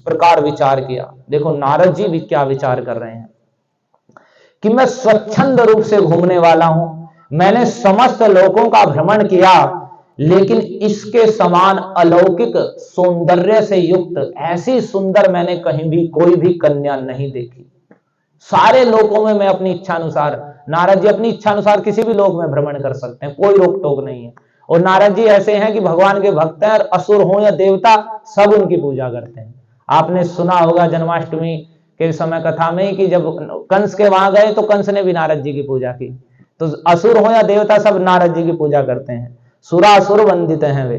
प्रकार विचार किया। देखो नारद जी भी क्या विचार कर रहे हैं कि मैं स्वच्छंद रूप से घूमने वाला हूं, मैंने समस्त लोकों का भ्रमण किया, लेकिन इसके समान अलौकिक सौंदर्य से युक्त ऐसी सुंदर मैंने कहीं भी कोई भी कन्या नहीं देखी। सारे लोकों में मैं अपनी इच्छा अनुसार, नारद जी अपनी इच्छा अनुसार किसी भी लोक में भ्रमण कर सकते हैं, कोई रोक टोक नहीं है। और नारद जी ऐसे हैं कि भगवान के भक्त हैं, और असुर हो या देवता सब उनकी पूजा करते हैं। आपने सुना होगा जन्माष्टमी के समय कथा में कि जब कंस के वहां गए तो कंस ने भी नारद जी की पूजा की। तो असुर हो या देवता सब नारद जी की पूजा करते हैं, सुरासुर वंदित हैं वे।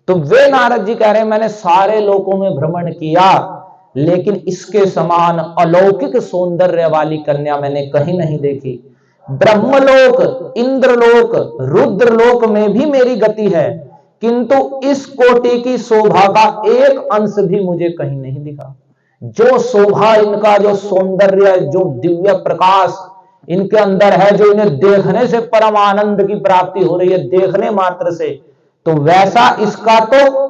तो वे नारद जी कह रहे हैं मैंने सारे लोकों में भ्रमण किया, लेकिन इसके समान अलौकिक सौंदर्य वाली कन्या मैंने कहीं नहीं देखी। ब्रह्मलोक, इंद्रलोक, रुद्रलोक में भी मेरी गति है, किंतु इस कोटि की शोभा का एक अंश भी मुझे कहीं नहीं दिखा। जो शोभा इनका, जो सौंदर्य, जो दिव्य प्रकाश इनके अंदर है, जो इन्हें देखने से परम आनंद की प्राप्ति हो रही है, देखने मात्र से, तो वैसा इसका तो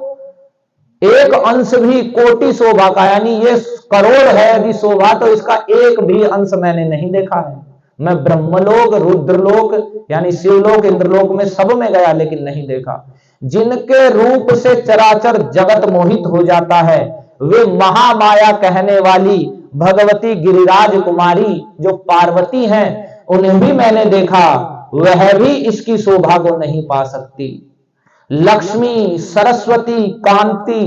एक अंश भी कोटि शोभा का, यानी ये करोड़ है यदि शोभा, तो इसका एक भी अंश मैंने नहीं देखा है। मैं ब्रह्मलोक, रुद्रलोक यानी शिवलोक, इंद्रलोक में सब में गया, लेकिन नहीं देखा। जिनके रूप से चराचर जगत मोहित हो जाता है, वे महामाया कहने वाली भगवती गिरिराज कुमारी जो पार्वती हैं, उन्हें भी मैंने देखा, वह भी इसकी शोभा को नहीं पा सकती। लक्ष्मी, सरस्वती, कांति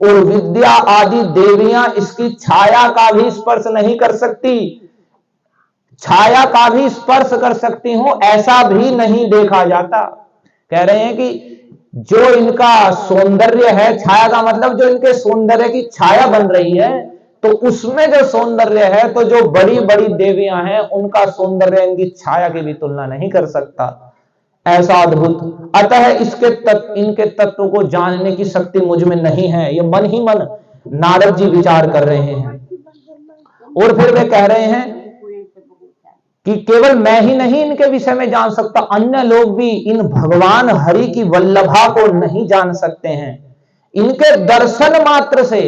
और विद्या आदि देवियां इसकी छाया का भी स्पर्श नहीं कर सकती। छाया का भी स्पर्श कर सकती हूं ऐसा भी नहीं देखा जाता। कह रहे हैं कि जो इनका सौंदर्य है, छाया का मतलब जो इनके सौंदर्य की छाया बन रही है, तो उसमें जो सौंदर्य है, तो जो बड़ी बड़ी देवियां हैं उनका सौंदर्य इनकी छाया की भी तुलना नहीं कर सकता। ऐसा अद्भुत। अतः इनके तत्व को जानने की शक्ति मुझ में नहीं है। ये मन ही मन नारद जी विचार कर रहे हैं। और फिर वे कह रहे हैं कि केवल मैं ही नहीं इनके विषय में जान सकता, अन्य लोग भी इन भगवान हरि की वल्लभा को नहीं जान सकते हैं। इनके दर्शन मात्र से,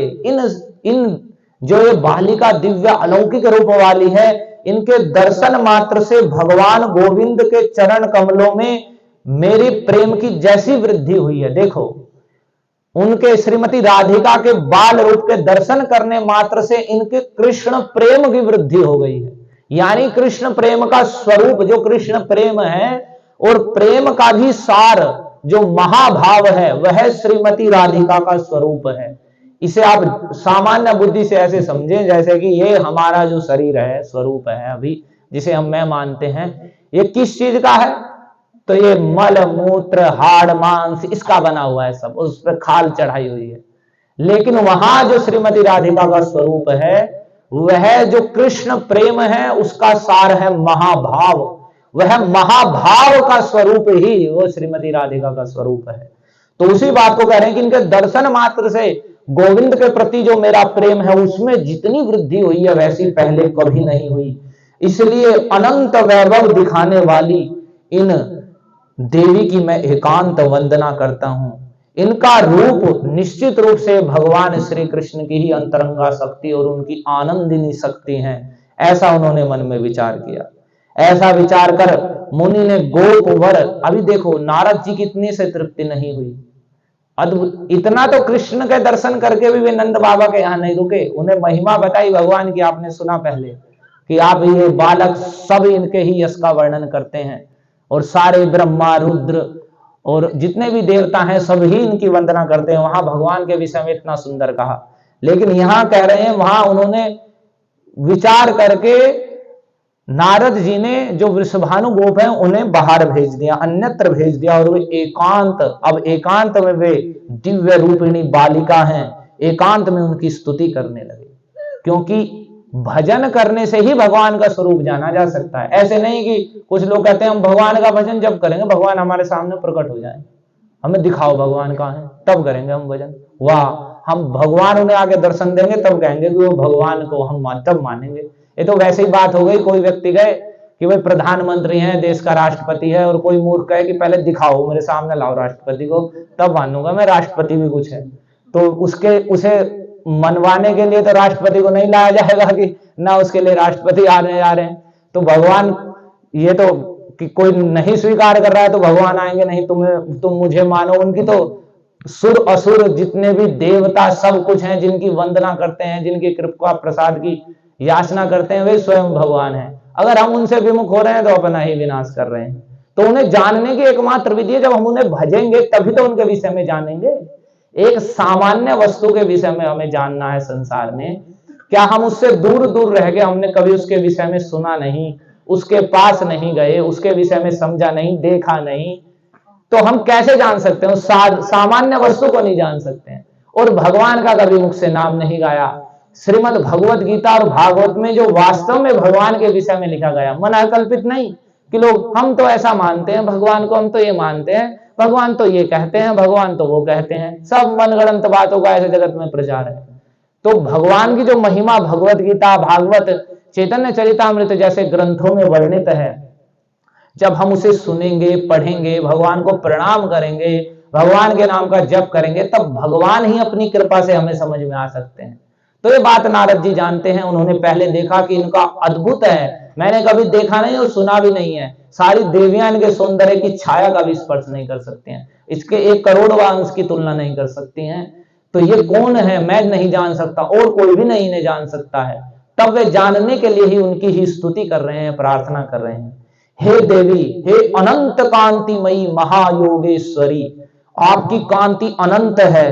इन जो ये बालिका दिव्य अलौकिक रूप वाली है, इनके दर्शन मात्र से भगवान गोविंद के चरण कमलों में मेरी प्रेम की जैसी वृद्धि हुई है। देखो, उनके श्रीमती राधिका के बाल रूप के दर्शन करने मात्र से इनके कृष्ण प्रेम की वृद्धि हो गई है। यानी कृष्ण प्रेम का स्वरूप जो कृष्ण प्रेम है, और प्रेम का भी सार जो महाभाव है, वह श्रीमती राधिका का स्वरूप है। इसे आप सामान्य बुद्धि से ऐसे समझें जैसे कि ये हमारा जो शरीर है, स्वरूप है अभी, जिसे हम मैं मानते हैं, ये किस चीज का है? तो ये मल मूत्र हाड़ मांस इसका बना हुआ है सब, उस पर खाल चढ़ाई हुई है। लेकिन वहां जो श्रीमती राधिका का स्वरूप है, वह जो कृष्ण प्रेम है, उसका सार है महाभाव। वह महाभाव का स्वरूप ही वो श्रीमती राधिका का स्वरूप है। तो उसी बात को कह रहे हैं कि इनके दर्शन मात्र से गोविंद के प्रति जो मेरा प्रेम है, उसमें जितनी वृद्धि हुई है वैसी पहले कभी नहीं हुई। इसलिए अनंत वैभव दिखाने वाली इन देवी की मैं एकांत वंदना करता हूं। इनका रूप निश्चित रूप से भगवान श्री कृष्ण की ही अंतरंगा शक्ति और उनकी आनंदिनी शक्ति है। ऐसा उन्होंने मन में विचार किया। ऐसा विचार कर मुनि ने गोप वर, अभी देखो नारद जी की इतनी से तृप्ति नहीं हुई। अद्भुत, इतना तो कृष्ण के दर्शन करके भी वे नंद बाबा के यहां नहीं रुके। उन्हें महिमा बताई भगवान की। आपने सुना पहले कि आप ये बालक सब इनके ही यश का वर्णन करते हैं, और सारे ब्रह्मा रुद्र और जितने भी देवता हैं सब ही इनकी वंदना करते हैं। वहां भगवान के विषय में इतना सुंदर कहा। लेकिन यहां कह रहे हैं, वहां उन्होंने विचार करके नारद जी ने जो वृषभानु गोप हैं उन्हें बाहर भेज दिया, अन्यत्र भेज दिया, और वे एकांत, अब एकांत में वे दिव्य रूपिणी बालिका हैं, एकांत में उनकी स्तुति करने लगे। क्योंकि भजन करने से ही भगवान का स्वरूप जाना जा सकता है। ऐसे नहीं कि कुछ लोग कहते हैं हम भगवान का भजन जब करेंगे भगवान हमारे सामने प्रकट हो जाए, हमें दिखाओ भगवान कहाँ है, तब करेंगे हम भजन। वाह, हम भगवान उन्हें आगे दर्शन देंगे तब कहेंगे कि वो भगवान को हम तब मानेंगे। ये तो वैसे ही बात हो गई, कोई व्यक्ति गए कि भाई प्रधानमंत्री हैं, देश का राष्ट्रपति है, और कोई मूर्ख कहे कि पहले दिखाओ मेरे सामने लाओ राष्ट्रपति को, तब मानूंगा मैं राष्ट्रपति भी कुछ है। तो उसे मनवाने के लिए तो राष्ट्रपति को नहीं लाया जाएगा कि ना उसके लिए राष्ट्रपति आने जा रहे हैं। तो भगवान ये तो कि कोई नहीं स्वीकार कर रहा है तो भगवान आएंगे नहीं, तुम मुझे मानो। उनकी तो सुर असुर जितने भी देवता सब कुछ हैं, जिनकी वंदना करते हैं, जिनकी कृपा प्रसाद की याचना करते हैं, वे स्वयं भगवान हैं। अगर हम उनसे विमुख हो रहे हैं तो अपना ही विनाश कर रहे हैं। तो उन्हें जानने की एकमात्र विधि है, जब हम उन्हें भजेंगे तभी तो उनके विषय में जानेंगे। एक सामान्य वस्तु के विषय में हमें जानना है संसार में, क्या हम उससे दूर दूर रह गए, हमने कभी उसके विषय में सुना नहीं, उसके पास नहीं गए, उसके विषय में समझा नहीं, देखा नहीं, तो हम कैसे जान सकते हैं? सामान्य वस्तु को नहीं जान सकते हैं। और भगवान का कभी मुख से नाम नहीं गाया। श्रीमद् भगवत गीता और भागवत में जो वास्तव में भगवान के विषय में लिखा गया, मन कल्पित नहीं कि लोग हम तो ऐसा मानते हैं भगवान को, हम तो ये मानते हैं, भगवान तो ये कहते हैं, भगवान तो वो कहते हैं, सब मनगढ़ंत बातों का ऐसे जगत में प्रचार है। तो भगवान की जो महिमा भगवत गीता, भागवत, चैतन्य चरितामृत जैसे ग्रंथों में वर्णित है, जब हम उसे सुनेंगे, पढ़ेंगे, भगवान को प्रणाम करेंगे, भगवान के नाम का जप करेंगे, तब भगवान ही अपनी कृपा से हमें समझ में आ सकते हैं। तो ये बात नारद जी जानते हैं। उन्होंने पहले देखा कि इनका अद्भुत है, मैंने कभी देखा नहीं और सुना भी नहीं है। सारी देवियां इनके सौंदर्य की छाया का भी स्पर्श नहीं कर सकती हैं, इसके 1 करोड़वां अंश की तुलना नहीं कर सकती हैं। तो ये कौन है मैं नहीं जान सकता, और कोई भी नहीं इन्हें जान सकता है। तब वे जानने के लिए ही उनकी ही स्तुति कर रहे हैं, प्रार्थना कर रहे हैं। हे देवी, हे अनंत कांतिमयी महायोगेश्वरी, आपकी कांति अनंत है,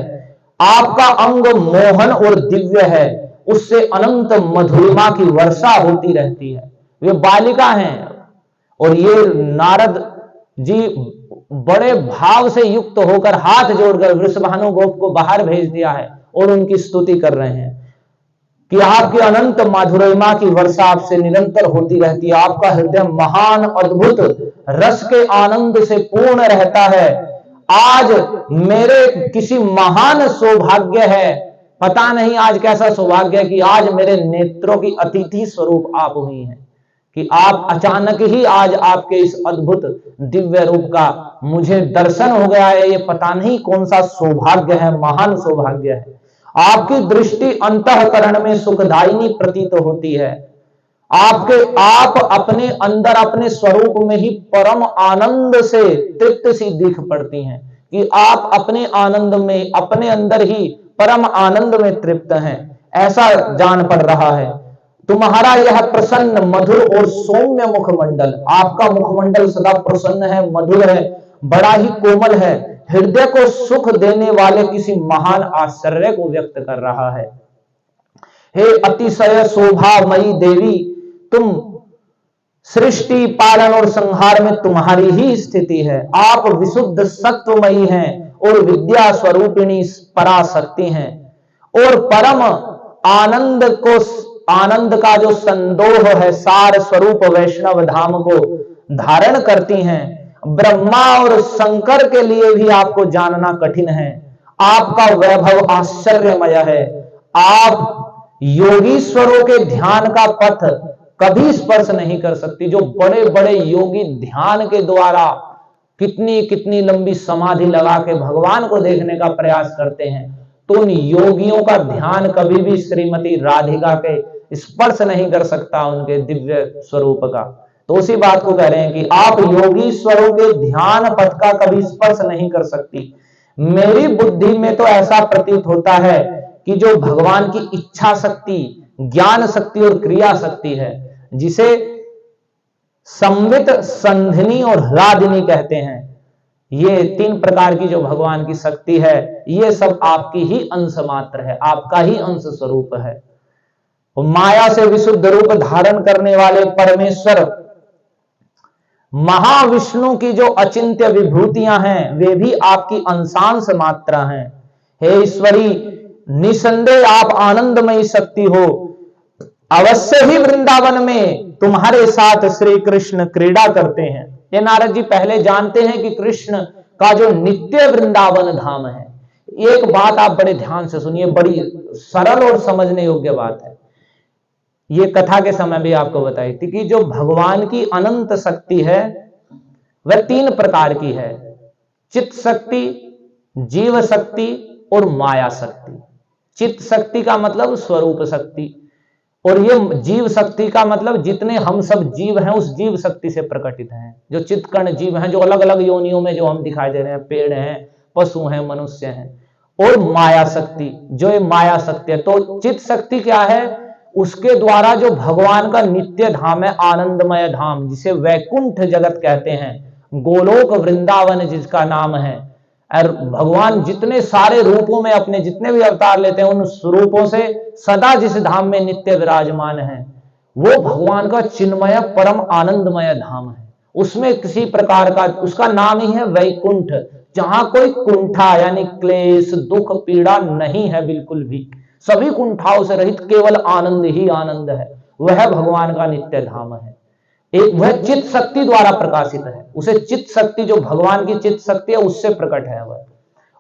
आपका अंग मोहन और दिव्य है, उससे अनंत मधुरिमा की वर्षा होती रहती है। वे बालिका हैं और ये नारद जी बड़े भाव से युक्त होकर हाथ जोड़कर वृषभानु गोप को बाहर भेज दिया है और उनकी स्तुति कर रहे हैं कि आपकी अनंत माधुरिमा की वर्षा आपसे निरंतर होती रहती है, आपका हृदय महान अद्भुत रस के आनंद से पूर्ण रहता है। आज मेरे किसी महान सौभाग्य है, पता नहीं आज कैसा सौभाग्य है कि आज मेरे नेत्रों की अतिथि स्वरूप आप हुई हैं, कि आप अचानक ही आज आपके इस अद्भुत दिव्य रूप का मुझे दर्शन हो गया है। ये पता नहीं कौन सा सौभाग्य है, महान सौभाग्य है। आपकी दृष्टि अंतःकरण में सुखदायिनी प्रतीत होती है। आप अपने अंदर अपने स्वरूप में ही परम आनंद से तृप्त सी दिख पड़ती हैं, कि आप अपने आनंद में, अपने अंदर ही परम आनंद में तृप्त हैं, ऐसा जान पड़ रहा है। तुम्हारा यह प्रसन्न मधुर और सौम्य मुखमंडल, आपका मुखमंडल सदा प्रसन्न है, मधुर है, बड़ा ही कोमल है, हृदय को सुख देने वाले किसी महान आश्चर्य को व्यक्त कर रहा है। हे अतिशय शोभामयी देवी, तुम सृष्टि, पालन और संहार में तुम्हारी ही स्थिति है। आप विशुद्ध सत्वमयी हैं और विद्या स्वरूपिणी पराशक्ति हैं, और परम आनंद का जो संदोह है, सार स्वरूप वैष्णव धाम को धारण करती हैं। ब्रह्मा और शंकर के लिए भी आपको जानना कठिन है। आपका वैभव आश्चर्यमय है। आप योगीश्वरों के ध्यान का पथ कभी स्पर्श नहीं कर सकती। जो बड़े बड़े योगी ध्यान के द्वारा कितनी कितनी लंबी समाधि लगा के भगवान को देखने का प्रयास करते हैं, तो उन योगियों का ध्यान कभी भी श्रीमती राधिका के स्पर्श नहीं कर सकता, उनके दिव्य स्वरूप का। तो उसी बात को कह रहे हैं कि आप योगीश्वरों के ध्यान पथ का कभी स्पर्श नहीं कर सकती। मेरी बुद्धि में तो ऐसा प्रतीत होता है कि जो भगवान की इच्छा शक्ति, ज्ञान शक्ति और क्रिया शक्ति है, जिसे संवित, संधिनी और ह्लादिनी कहते हैं, ये 3 प्रकार की जो भगवान की शक्ति है, ये सब आपकी ही अंश मात्र है, आपका ही अंश स्वरूप है। माया से विशुद्ध रूप धारण करने वाले परमेश्वर महाविष्णु की जो अचिंत्य विभूतियां हैं, वे भी आपकी अंशांश मात्रा हैं। हे ईश्वरी, निसंदेह आप आनंदमयी शक्ति हो। अवश्य ही वृंदावन में तुम्हारे साथ श्री कृष्ण क्रीड़ा करते हैं। ये नारद जी पहले जानते हैं कि कृष्ण का जो नित्य वृंदावन धाम है। एक बात आप बड़े ध्यान से सुनिए, बड़ी सरल और समझने योग्य बात है। ये कथा के समय भी आपको बताई थी कि जो भगवान की अनंत शक्ति है वह 3 प्रकार की है, चित्त शक्ति, जीव शक्ति और माया शक्ति। चित्त शक्ति का मतलब स्वरूप शक्ति, और ये जीव शक्ति का मतलब जितने हम सब जीव हैं उस जीव शक्ति से प्रकटित हैं, जो चित्तकर्ण जीव हैं, जो अलग अलग योनियों में जो हम दिखाई दे रहे हैं, पेड़ हैं, पशु हैं, मनुष्य हैं। और माया शक्ति, जो ये माया शक्ति है। तो चित्त शक्ति क्या है? उसके द्वारा जो भगवान का नित्य धाम है, आनंदमय धाम, जिसे वैकुंठ जगत कहते हैं, गोलोक वृंदावन जिसका नाम है, और भगवान जितने सारे रूपों में अपने जितने भी अवतार लेते हैं, उन स्वरूपों से सदा जिस धाम में नित्य विराजमान है, वो भगवान का चिन्मय परम आनंदमय धाम है। उसमें किसी प्रकार का, उसका नाम ही है वैकुंठ, जहां कोई कुंठा यानी क्लेश, दुख, पीड़ा नहीं है, बिल्कुल भी सभी कुंठाओं से रहित केवल आनंद ही आनंद है। वह भगवान का नित्य धाम है। एक वह चित्त शक्ति द्वारा प्रकाशित है, उसे चित्त शक्ति, जो भगवान की चित्त शक्ति है, उससे प्रकट है वह।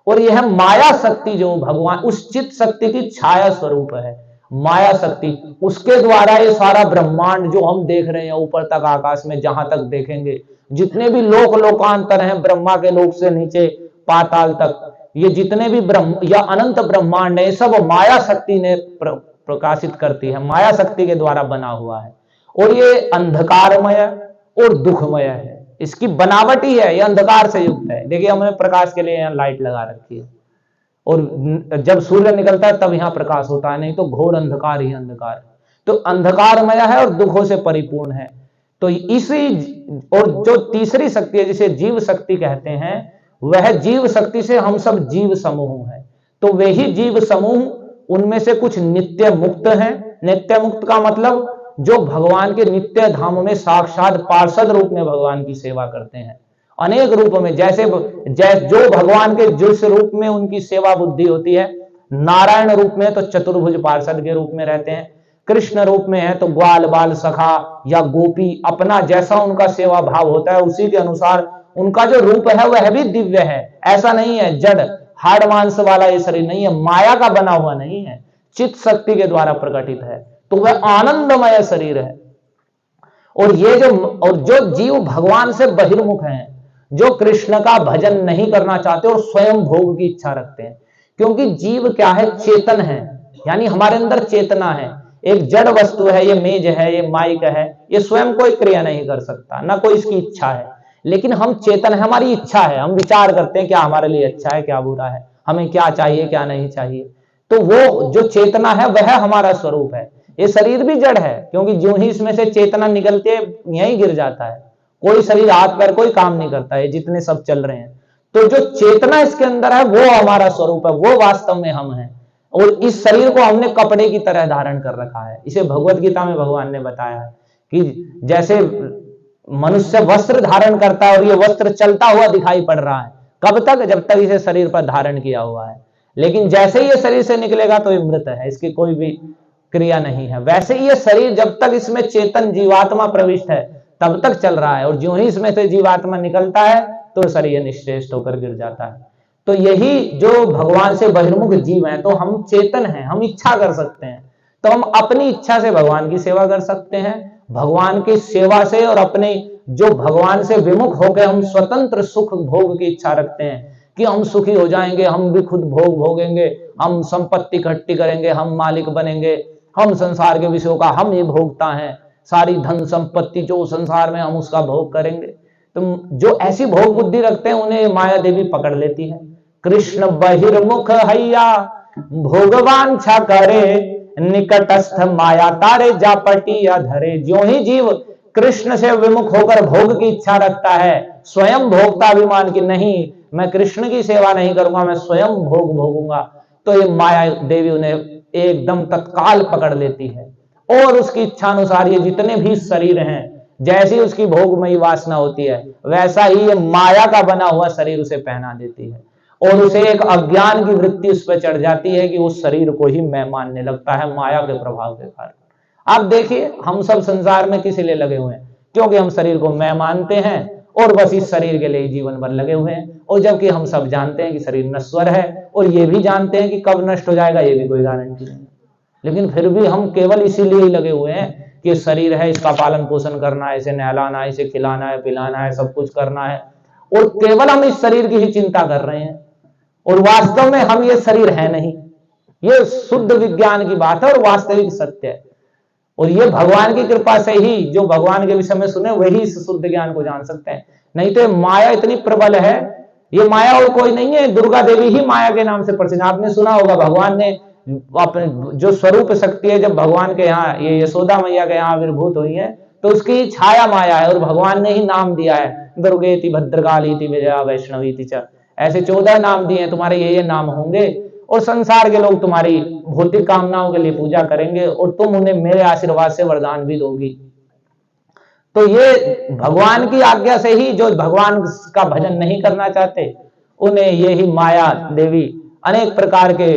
और यह माया शक्ति जो भगवान, उस चित्त शक्ति की छाया स्वरूप है माया शक्ति। उसके द्वारा ये सारा ब्रह्मांड जो हम देख रहे हैं ऊपर तक आकाश में, जहां तक देखेंगे, जितने भी लोक लोकांतर हैं, ब्रह्मा के लोक से नीचे पाताल तक, ये जितने भी ब्रह्म या अनंत ब्रह्मांड है, सब माया शक्ति ने प्रकाशित करती है, माया शक्ति के द्वारा बना हुआ है। और ये अंधकारमय और दुखमय है, इसकी बनावट ही है, ये अंधकार से युक्त है। देखिए हमने प्रकाश के लिए यहाँ लाइट लगा रखी है, और जब सूर्य निकलता है तब यहाँ प्रकाश होता है, नहीं तो घोर अंधकार ही अंधकार है। तो अंधकारमय है और दुखों से परिपूर्ण है। तो इसी, और जो तीसरी शक्ति है जिसे जीव शक्ति कहते हैं, वह जीव शक्ति से हम सब जीव समूह हैं। तो वे ही जीव समूह, उनमें से कुछ नित्य मुक्त हैं। नित्य मुक्त का मतलब जो भगवान के नित्य धाम में साक्षात पार्षद रूप में भगवान की सेवा करते हैं, अनेक रूपों में, जैसे जो भगवान के जिस रूप में उनकी सेवा बुद्धि होती है, नारायण रूप में तो चतुर्भुज पार्षद के रूप में रहते हैं, कृष्ण रूप में है तो ग्वाल बाल सखा या गोपी, अपना जैसा उनका सेवा भाव होता है उसी के अनुसार उनका जो रूप है वह भी दिव्य है। ऐसा नहीं है जड़ हाड़ मांस वाला ये शरीर नहीं है, माया का बना हुआ नहीं है, चित्त शक्ति के द्वारा प्रकटित है, तो वह आनंदमय शरीर है। और ये जो जीव भगवान से बहिर्मुख हैं, जो कृष्ण का भजन नहीं करना चाहते और स्वयं भोग की इच्छा रखते हैं, क्योंकि जीव क्या है? चेतन है, यानी हमारे अंदर चेतना है। एक जड़ वस्तु है, ये मेज है, ये माइक है, ये स्वयं कोई क्रिया नहीं कर सकता, ना कोई इसकी इच्छा है। लेकिन हम चेतन है, हमारी इच्छा है, हम विचार करते हैं क्या हमारे लिए अच्छा है, क्या बुरा है, हमें क्या चाहिए, क्या नहीं चाहिए। तो वो जो चेतना है वह हमारा स्वरूप है। ये शरीर भी जड़ है, क्योंकि जो ही इसमें से चेतना निकलते यहीं गिर जाता है, कोई शरीर हाथ पैर कोई काम नहीं करता है, जितने सब चल रहे हैं। तो जो चेतना इसके अंदर है वो हमारा स्वरूप है, वो वास्तव में हम हैं। और इस शरीर को हमने कपड़े की तरह धारण कर रखा है। इसे भगवत गीता में भगवान ने बताया है कि जैसे मनुष्य वस्त्र धारण करता है और ये वस्त्र चलता हुआ दिखाई पड़ रहा है, कब तक? जब तक इसे शरीर पर धारण किया हुआ है। लेकिन जैसे ही ये शरीर से निकलेगा तो ये मृत है, इसकी कोई भी क्रिया नहीं है। वैसे ही ये शरीर जब तक इसमें चेतन जीवात्मा प्रविष्ट है तब तक चल रहा है, और जो ही इसमें से जीवात्मा निकलता है तो शरीर निश्चेष्ट होकर गिर जाता है। तो यही जो भगवान से बहिर्मुख जीव हैं, तो हम चेतन हैं, हम इच्छा कर सकते हैं, तो हम अपनी इच्छा से भगवान की सेवा कर सकते हैं। भगवान की सेवा से और अपने जो भगवान से विमुख होकर हम स्वतंत्र सुख भोग की इच्छा रखते हैं कि हम सुखी हो जाएंगे, हम भी खुद भोग भोगेंगे, हम संपत्ति इकट्ठी करेंगे, हम मालिक बनेंगे, हम संसार के विषयों का हम ये भोगता है, सारी धन संपत्ति जो संसार में हम उसका भोग करेंगे। तो जो ऐसी भोग बुद्धि रखते हैं उन्हें माया देवी पकड़ लेती है। कृष्ण बहिर्मुख हैया भोगवान छा करे, निकटस्थ माया तारे जा पटिया धरे। जो ही जीव कृष्ण से विमुख होकर भोग की इच्छा रखता है, स्वयं भोगता अभिमान की नहीं मैं कृष्ण की सेवा नहीं करूंगा, मैं स्वयं भोग भोगूंगा, तो ये माया देवी उन्हें एकदम तत्काल पकड़ लेती है। और उसकी इच्छा अनुसार ये जितने भी शरीर हैं, जैसी उसकी भोगमयी वासना होती है वैसा ही ये माया का बना हुआ शरीर उसे पहना देती है, और उसे एक अज्ञान की वृत्ति उस पर चढ़ जाती है कि उस शरीर को ही मैं मानने लगता है माया के प्रभाव के कारण। आप देखिए हम सब संसार में किस लिए लगे हुए हैं? क्योंकि हम शरीर को मैं मानते हैं और बस इस शरीर के लिए जीवन भर लगे हुए हैं। और जबकि हम सब जानते हैं कि शरीर नश्वर है, और ये भी जानते हैं कि कब नष्ट हो जाएगा ये भी कोई गारंटी नहीं, लेकिन फिर भी हम केवल इसीलिए ही लगे हुए हैं कि शरीर है, इसका पालन पोषण करना है, इसे नहलाना है, इसे खिलाना है, पिलाना है, सब कुछ करना है, और केवल हम इस शरीर की ही चिंता कर रहे हैं। और वास्तव में हम ये शरीर है नहीं, ये शुद्ध विज्ञान की बात है और वास्तविक सत्य है। और ये भगवान की कृपा से ही जो भगवान के विषय में सुने वही इस शुद्ध ज्ञान को जान सकते हैं, नहीं तो माया इतनी प्रबल है। ये माया और कोई नहीं है, दुर्गा देवी ही माया के नाम से प्रसिद्ध। आपने सुना होगा भगवान ने अपने जो स्वरूप शक्ति है, जब भगवान के यहाँ ये यशोदा मैया के यहाँ आविर्भूत हुई है तो उसकी छाया माया है और भगवान ने ही नाम दिया है, दुर्गेति भद्रकालीति विजया वैष्णवीति च, ऐसे 14 नाम दिए हैं, तुम्हारे ये नाम होंगे और संसार के लोग तुम्हारी भौतिक कामनाओं के लिए पूजा करेंगे और तुम उन्हें मेरे आशीर्वाद से वरदान भी दोगी। तो ये भगवान की आज्ञा से ही जो भगवान का भजन नहीं करना चाहते उन्हें ये ही माया देवी अनेक प्रकार के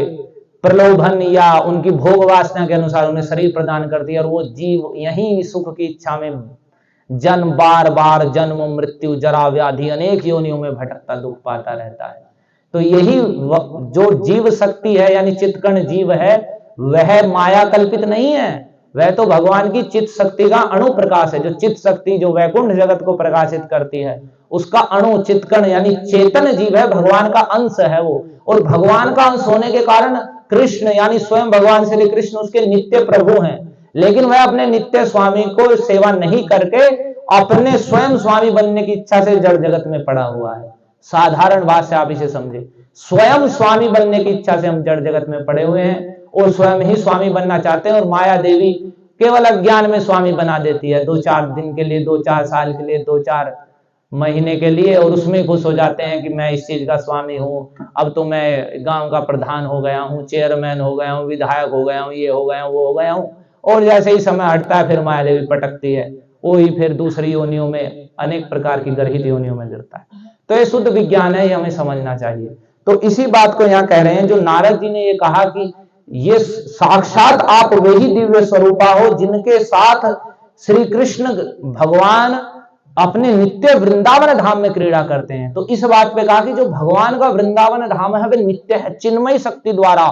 प्रलोभन या उनकी भोग वासना के अनुसार उन्हें शरीर प्रदान करती है और वो जीव यही सुख की इच्छा में जन्म बार बार जन्म मृत्यु जरा व्याधि अनेक योनियों में भटकता दुख पाता रहता है। तो यही जो जीव शक्ति है यानी चित्कण जीव है वह माया कल्पित नहीं है, वह तो भगवान की चित्त शक्ति का अणु प्रकाश है। जो चित्त शक्ति जो वैकुंठ जगत को प्रकाशित करती है उसका अणु चित्कण यानी चेतन जीव है, भगवान का अंश है वो। और भगवान का अंश होने के कारण कृष्ण यानी स्वयं भगवान श्री कृष्ण उसके नित्य प्रभु हैं, लेकिन वह अपने नित्य स्वामी को सेवा नहीं करके अपने स्वयं स्वामी बनने की इच्छा से जड़ जगत में पड़ा हुआ है। साधारण बात से आप इसे समझे, स्वयं स्वामी बनने की इच्छा से हम जड़ जगत में पड़े हुए हैं और स्वयं ही स्वामी बनना चाहते हैं और माया देवी केवल अज्ञान में स्वामी बना देती है, 2-4 दिन के लिए, 2-4 साल के लिए, 2-4 महीने के लिए, और उसमें खुश हो जाते हैं कि मैं इस चीज का स्वामी हूँ, अब तो मैं गांव का प्रधान हो गया हूँ, चेयरमैन हो गया हूँ, विधायक हो गया हूँ, ये हो गया हूँ, वो हो गया हूँ। और जैसे ही समय हटता है फिर माया देवी पटकती है, वो ही फिर दूसरी योनियों में अनेक प्रकार की गर्हित योनियों में गिरता है। तो ये शुद्ध विज्ञान है, ये हमें समझना चाहिए। तो इसी बात को यहाँ कह रहे हैं, जो नारद जी ने ये कहा कि ये साक्षात आप वही दिव्य स्वरूपा हो जिनके साथ श्री कृष्ण भगवान अपने नित्य वृंदावन धाम में क्रीड़ा करते हैं। तो इस बात पे कहा कि जो भगवान का वृंदावन धाम है वह नित्य है, चिन्मय शक्ति द्वारा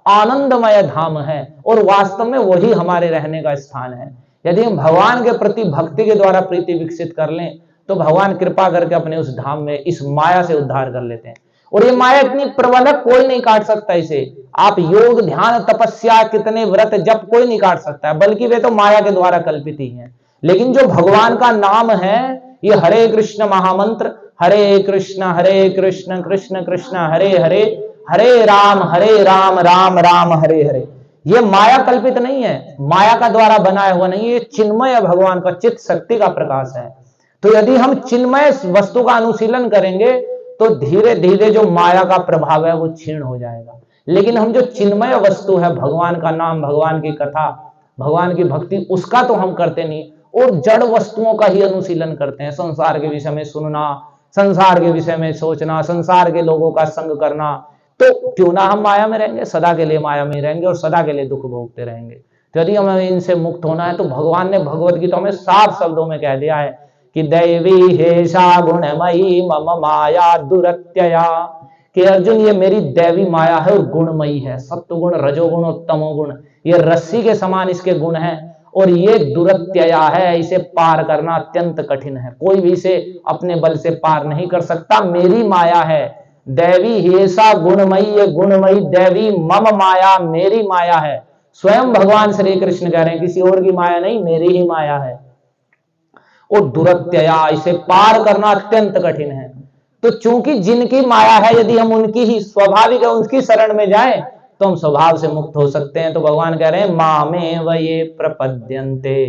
आनंदमय धाम है और वास्तव में वही हमारे रहने का स्थान है। यदि हम भगवान के प्रति भक्ति के द्वारा प्रीति विकसित कर लें तो भगवान कृपा करके अपने उस धाम में इस माया से उद्धार कर लेते हैं। और ये माया इतनी प्रबल है कोई नहीं काट सकता इसे। आप योग ध्यान तपस्या कितने व्रत जप कोई नहीं काट सकता है, बल्कि वे तो माया के द्वारा कल्पित ही हैं। लेकिन जो भगवान का नाम है ये हरे कृष्ण महामंत्र, हरे कृष्ण कृष्ण कृष्ण हरे हरे, हरे राम राम राम हरे हरे, ये माया कल्पित नहीं है, माया का द्वारा बनाया हुआ नहीं, ये चिन्मय भगवान का चित्त शक्ति का प्रकाश है। तो यदि हम चिन्मय वस्तु का अनुशीलन करेंगे तो धीरे धीरे जो माया का प्रभाव है वो क्षीण हो जाएगा। लेकिन हम जो चिन्मय वस्तु है भगवान का नाम, भगवान की कथा, भगवान की भक्ति, उसका तो हम करते नहीं और जड़ वस्तुओं का ही अनुशीलन करते हैं। संसार के विषय में सुनना, संसार के विषय में सोचना, संसार के लोगों का संग करना, तो क्यों ना हम माया में रहेंगे, सदा के लिए माया में रहेंगे और सदा के लिए दुख भोगते रहेंगे। तो यदि हमें इनसे मुक्त होना है तो भगवान ने भगवत गीता में साफ शब्दों में कह दिया है कि दैवी हेषा गुणमयी मम माया दुरत्यया, कि अर्जुन ये मेरी दैवी माया है और गुणमयी है, सत्व गुण रजोगुण और तमोगुण, ये रस्सी के समान इसके गुण हैं और ये दुरत्यया है, इसे पार करना अत्यंत कठिन है, कोई भी इसे अपने बल से पार नहीं कर सकता, मेरी माया है। दैवी हेषा गुणमयी, ये गुणमयी दैवी मम माया, मेरी माया है। स्वयं भगवान श्री कृष्ण कह रहे हैं किसी और की माया नहीं, मेरी ही माया है। और दुरत्यया, इसे पार करना अत्यंत कठिन है। तो चूंकि जिनकी माया है यदि हम उनकी ही स्वाभाविक है उनकी शरण में जाएं तो हम स्वभाव से मुक्त हो सकते हैं। तो भगवान कह रहे हैं मामे वये प्रपद्यन्ते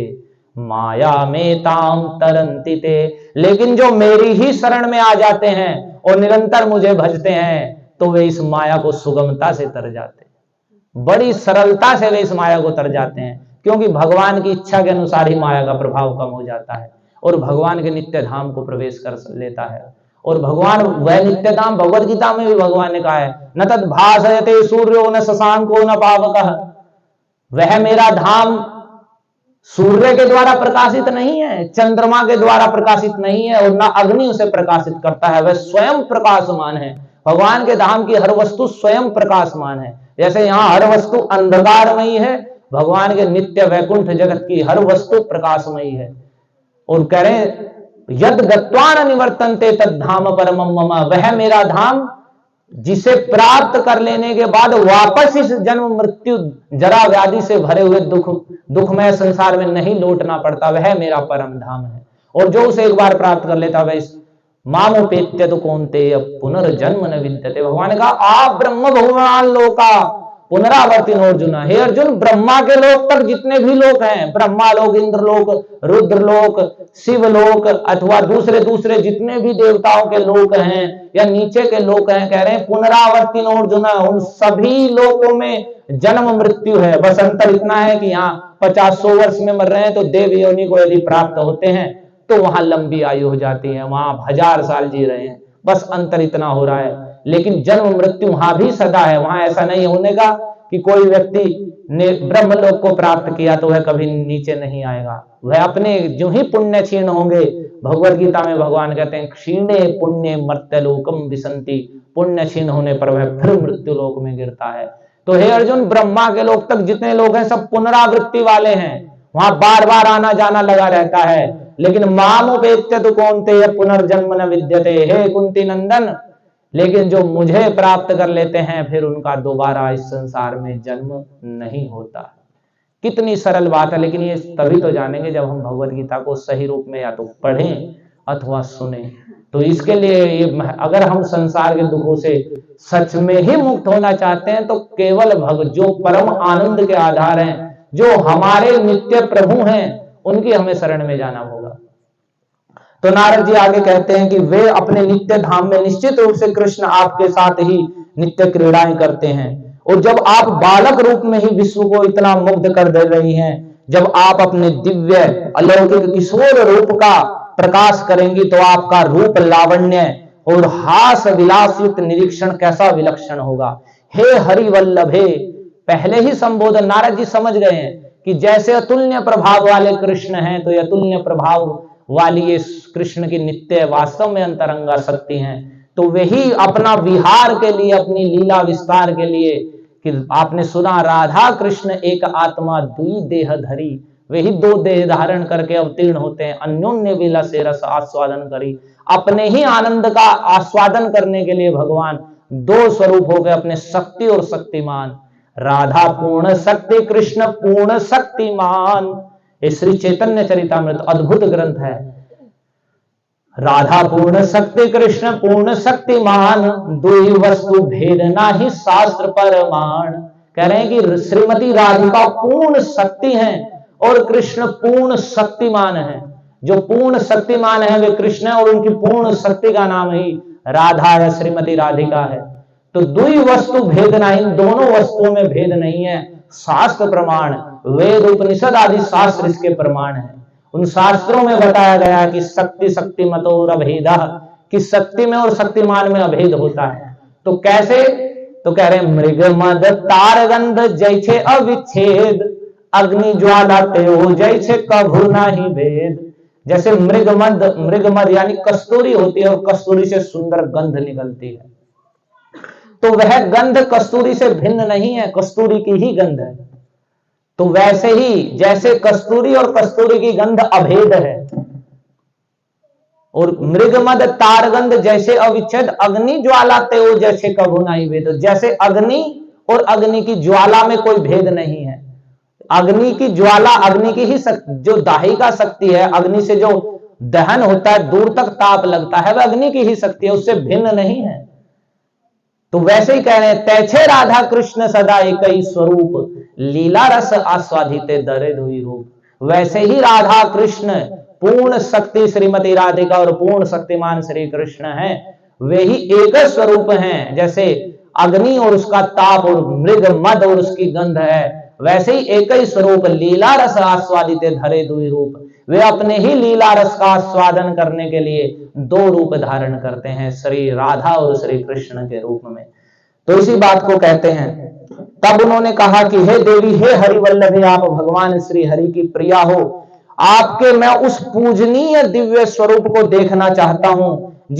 माया में ताम तरन्ति ते, लेकिन जो मेरी ही शरण में आ जाते हैं और निरंतर मुझे भजते हैं तो वे इस माया को सुगमता से तर जाते हैं, बड़ी सरलता से वे इस माया को तर जाते हैं, क्योंकि भगवान की इच्छा के अनुसार ही माया का प्रभाव कम हो जाता है और भगवान के नित्य धाम को प्रवेश कर लेता है। और भगवान वह नित्य धाम, भगवद गीता में भी भगवान ने कहा है न तद भासयते सूर्यो न शशांको न पावकः, वह मेरा धाम सूर्य के द्वारा प्रकाशित नहीं है, चंद्रमा के द्वारा प्रकाशित नहीं है और न अग्नि उसे प्रकाशित करता है, वह स्वयं प्रकाशमान है। भगवान के धाम की हर वस्तु स्वयं प्रकाशमान है। जैसे यहाँ हर वस्तु अंधकारमयी है, भगवान के नित्य वैकुंठ जगत की हर वस्तु प्रकाशमयी है। और कह रहे यद गत्वा न निवर्तन्ते तद धाम परमम मम, वह मेरा धाम जिसे प्राप्त कर लेने के बाद वापस इस जन्म मृत्यु जरा व्याधि से भरे हुए दुखमय संसार में नहीं लौटना पड़ता, वह मेरा परम धाम है। और जो उसे एक बार प्राप्त कर लेता वह मामोपेत्य तो कौन्तेय पुनर्जन्म न विद्यते। भगवान ने कहा आप ब्रह्म भगवान लोका पुनरावर्तिन अर्जुन। हे अर्जुन, ब्रह्मा के लोक तक जितने भी लोक हैं, ब्रह्मा लोक, इंद्र लोक, रुद्र लोक, शिव लोक अथवा दूसरे दूसरे जितने भी देवताओं के लोक हैं या नीचे के लोक हैं, कह रहे हैं पुनरावर्तिन अर्जुन, उन सभी लोकों में जन्म मृत्यु है। बस अंतर इतना है कि यहाँ 50-100 वर्ष में मर रहे हैं तो देव योनि को यदि प्राप्त होते हैं तो वहां लंबी आयु हो जाती है, वहां 1000 साल जी रहे हैं, बस अंतर इतना हो रहा है। लेकिन जन्म मृत्यु वहां भी सदा है। वहां ऐसा नहीं होने का कि कोई व्यक्ति ने ब्रह्मलोक को प्राप्त किया तो वह कभी नीचे नहीं आएगा, वह अपने जो ही पुण्य क्षीण होंगे, भगवत गीता में भगवान कहते हैं क्षीणे पुण्य मर्त्यलोकम विसंति, पुण्य क्षीण होने पर वह फिर मृत्यु लोक में गिरता है। तो हे अर्जुन, ब्रह्मा के लोक तक जितने लोग हैं सब पुनरावृत्ति वाले हैं, वहां बार बार आना जाना लगा रहता है। लेकिन मामुपेत्य तो कौन्तेय पुनर्जन्म न विद्यते। हे कुंती नंदन, लेकिन जो मुझे प्राप्त कर लेते हैं फिर उनका दोबारा इस संसार में जन्म नहीं होता। कितनी सरल बात है, लेकिन ये तभी तो जानेंगे जब हम भगवत गीता को सही रूप में या तो पढ़ें अथवा सुने। तो इसके लिए अगर हम संसार के दुखों से सच में ही मुक्त होना चाहते हैं तो केवल जो परम आनंद के आधार हैं, जो हमारे नित्य प्रभु हैं, उनकी हमें शरण में जाना होगा। तो नारद जी आगे कहते हैं कि वे अपने नित्य धाम में निश्चित रूप से कृष्ण आपके साथ ही नित्य क्रीड़ाएं करते हैं। और जब आप बालक रूप में ही विश्व को इतना मुग्ध कर दे रही हैं, जब आप अपने दिव्य अलौकिक किशोर रूप का प्रकाश करेंगी तो आपका रूप लावण्य और हास विलासयुक्त निरीक्षण कैसा विलक्षण होगा। हे हरि वल्लभे, पहले ही संबोधन नारद जी समझ गए हैं कि जैसे अतुल्य प्रभाव वाले कृष्ण हैं तो अतुल्य प्रभाव वाली ये कृष्ण की नित्य वास्तव में अंतरंगा शक्ति हैं। तो वही अपना विहार के लिए, अपनी लीला विस्तार के लिए, कि आपने सुना राधा कृष्ण एक आत्मा दुई देह धरी, वही 2 देह धारण करके अवतीर्ण होते हैं। अन्योन्य विला से रस आस्वादन करी, अपने ही आनंद का आस्वादन करने के लिए भगवान 2 स्वरूप हो गए, अपने शक्ति और शक्तिमान। राधा पूर्ण शक्ति, कृष्ण पूर्ण शक्तिमान। ये श्री चैतन्य चरितामृत अद्भुत ग्रंथ है। राधा पूर्ण शक्ति, कृष्ण पूर्ण शक्तिमान, दुई वस्तु भेद नाही शास्त्र परमाण। कह रहे हैं कि श्रीमती राधिका पूर्ण शक्ति हैं और कृष्ण पूर्ण शक्तिमान है। जो पूर्ण शक्तिमान है वे कृष्ण है और उनकी पूर्ण शक्ति का नाम ही राधा या श्रीमती राधिका है। तो दुई वस्तु भेद नहीं, दोनों वस्तुओं में भेद नहीं है, शास्त्र प्रमाण, वेद उपनिषद आदि शास्त्र इसके प्रमाण है। उन शास्त्रों में बताया गया कि शक्ति शक्तिमतो अभेदा, कि शक्ति में और शक्तिमान में अभेद होता है। तो कैसे? तो कह रहे हैं मृग मद तारगंध जैसे अविच्छेद, अग्नि ज्वाला तेओ जैसे कभू नाही भेद। जैसे मृगमद यानी कस्तूरी होती है और कस्तूरी से सुंदर गंध निकलती है, तो वह गंध कस्तूरी से भिन्न नहीं है, कस्तूरी की ही गंध है। तो वैसे ही जैसे कस्तूरी और कस्तूरी की गंध अभेद है, और मृगमद तारगंध जैसे अविच्छेद, अग्नि ज्वाला तेओ जैसे कभू नहीं भेद। जैसे अग्नि और अग्नि की ज्वाला में कोई भेद नहीं है। अग्नि की ज्वाला, अग्नि की ही जो दाहिका शक्ति है, अग्नि से जो दहन होता है, दूर तक ताप लगता है, वह अग्नि की ही शक्ति है, उससे भिन्न नहीं है। तो वैसे ही कह रहे हैं तैछे राधा कृष्ण सदा एक ही स्वरूप, लीला रस आस्वादिते दरे दुई रूप। वैसे ही राधा कृष्ण पूर्ण शक्ति श्रीमती राधिका और पूर्ण शक्तिमान श्री कृष्ण हैं, वे ही एक स्वरूप हैं। जैसे अग्नि और उसका ताप और मृग मद और उसकी गंध है, वैसे ही एक ही स्वरूप लीला रस आस्वादिते धरे दुई रूप। वे अपने ही लीला रस का आस्वादन करने के लिए 2 रूप धारण करते हैं, श्री राधा और श्री कृष्ण के रूप में। तो इसी बात को कहते हैं। तब उन्होंने कहा कि हे देवी, हे हरिवल्लभे, आप भगवान श्री हरि की प्रिया हो, आपके मैं उस पूजनीय दिव्य स्वरूप को देखना चाहता हूं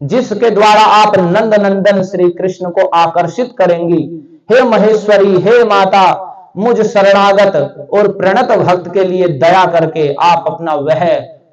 जिसके द्वारा आप नंद नंदन श्री कृष्ण को आकर्षित करेंगी। हे महेश्वरी, हे माता, मुझ शरणागत और प्रणत भक्त के लिए दया करके आप अपना वह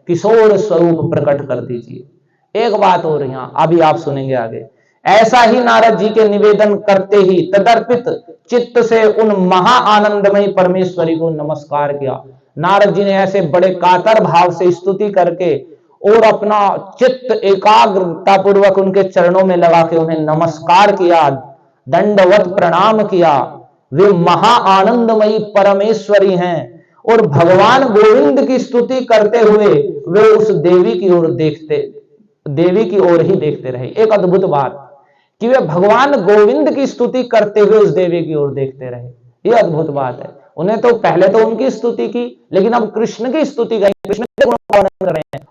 किशोर स्वरूप प्रकट कर दीजिए। एक बात और यहां अभी आप सुनेंगे आगे, ऐसा ही नारद जी के निवेदन करते ही तदर्पित चित्त से उन महा आनंदमयी परमेश्वरी को नमस्कार किया। नारद जी ने ऐसे बड़े कातर भाव से स्तुति करके और अपना चित्त एकाग्रता पूर्वक उनके चरणों में लगा के उन्हें नमस्कार किया, दंडवत प्रणाम किया। वे महा आनंदमयी परमेश्वरी हैं और भगवान गोविंद की स्तुति करते हुए वे उस देवी की ओर ही देखते रहे। एक अद्भुत बात कि वे भगवान गोविंद की स्तुति करते हुए उस देवी की ओर देखते रहे। यह अद्भुत बात है। उन्हें तो पहले तो उनकी स्तुति की, लेकिन अब कृष्ण की स्तुति करें, कृष्ण के गुणों का वर्णन कर रहे हैं